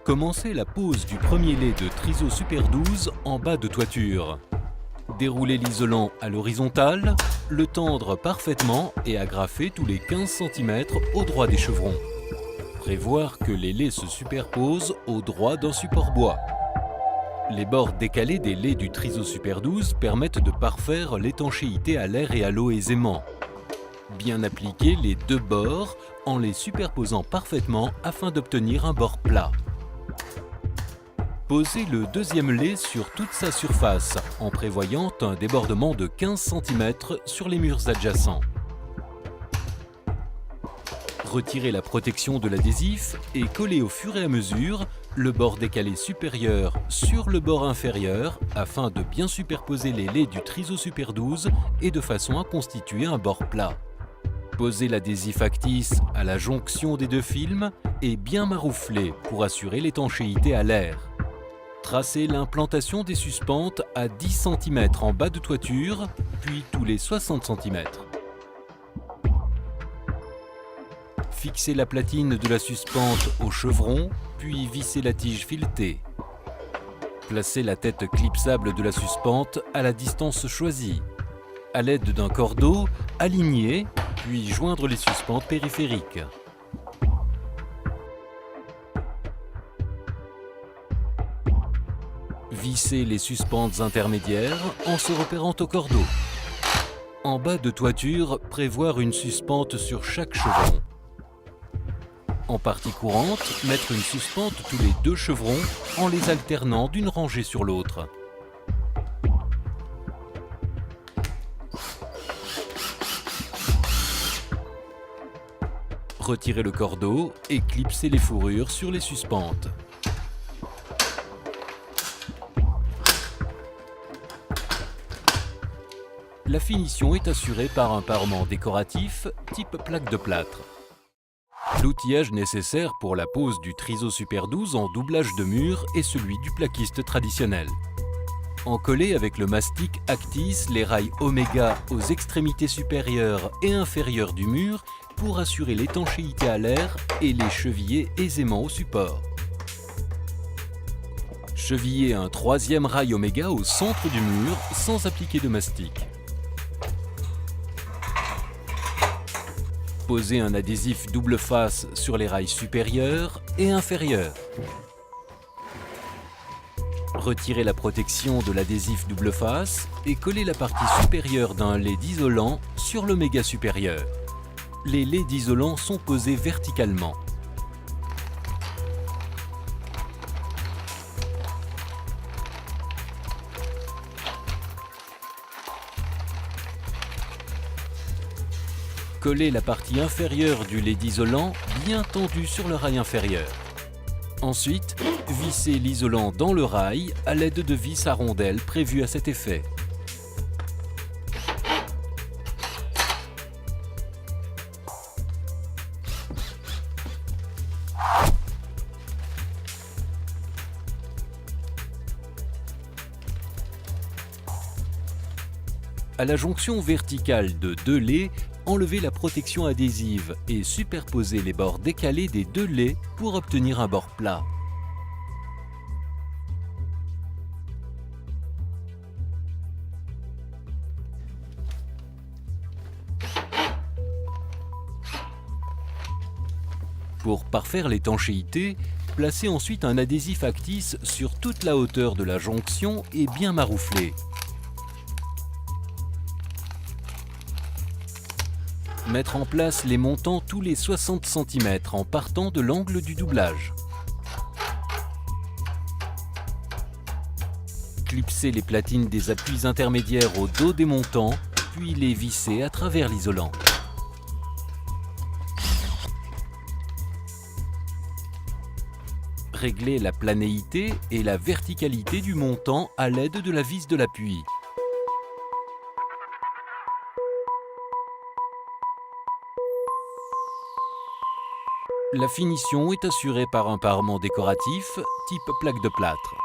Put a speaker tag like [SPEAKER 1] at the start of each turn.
[SPEAKER 1] Commencez la pose du premier lait de Triso Super 12 en bas de toiture. Déroulez l'isolant à l'horizontale, le tendre parfaitement et agrafer tous les 15 cm au droit des chevrons. Prévoir que les laits se superposent au droit d'un support bois. Les bords décalés des laits du Triso Super 12 permettent de parfaire l'étanchéité à l'air et à l'eau aisément. Bien appliquer les deux bords en les superposant parfaitement afin d'obtenir un bord plat. Posez le deuxième lait sur toute sa surface en prévoyant un débordement de 15 cm sur les murs adjacents. Retirez la protection de l'adhésif et collez au fur et à mesure le bord décalé supérieur sur le bord inférieur afin de bien superposer les laits du Triso Super 12 et de façon à constituer un bord plat. Posez l'adhésif Actis à la jonction des deux films et bien maroufler pour assurer l'étanchéité à l'air. Tracez l'implantation des suspentes à 10 cm en bas de toiture, puis tous les 60 cm. Fixez la platine de la suspente au chevron, puis vissez la tige filetée. Placez la tête clipsable de la suspente à la distance choisie. À l'aide d'un cordeau, alignez, puis joindre les suspentes périphériques. Vissez les suspentes intermédiaires en se repérant au cordeau. En bas de toiture, prévoir une suspente sur chaque chevron. En partie courante, mettre une suspente tous les deux chevrons en les alternant d'une rangée sur l'autre. Retirez le cordeau et clipsez les fourrures sur les suspentes. La finition est assurée par un parement décoratif type plaque de plâtre. L'outillage nécessaire pour la pose du Triso Super 12 en doublage de mur est celui du plaquiste traditionnel. Encollez avec le mastic Actis les rails Oméga aux extrémités supérieures et inférieures du mur pour assurer l'étanchéité à l'air et les cheviller aisément au support. Chevillez un troisième rail Oméga au centre du mur sans appliquer de mastic. Posez un adhésif double face sur les rails supérieurs et inférieurs. Retirez la protection de l'adhésif double face et collez la partie supérieure d'un lait d'isolant sur l'oméga supérieur. Les laits d'isolant sont posés verticalement. Collez la partie inférieure du lait d'isolant bien tendu sur le rail inférieur. Ensuite, vissez l'isolant dans le rail à l'aide de vis à rondelles prévues à cet effet. À la jonction verticale de deux laits, enlevez la protection adhésive et superposez les bords décalés des deux laits pour obtenir un bord plat. Pour parfaire l'étanchéité, placez ensuite un adhésif Actis sur toute la hauteur de la jonction et bien maroufler. Mettre en place les montants tous les 60 cm en partant de l'angle du doublage. Clipser les platines des appuis intermédiaires au dos des montants, puis les visser à travers l'isolant. Réglez la planéité et la verticalité du montant à l'aide de la vis de l'appui. La finition est assurée par un parement décoratif type plaque de plâtre.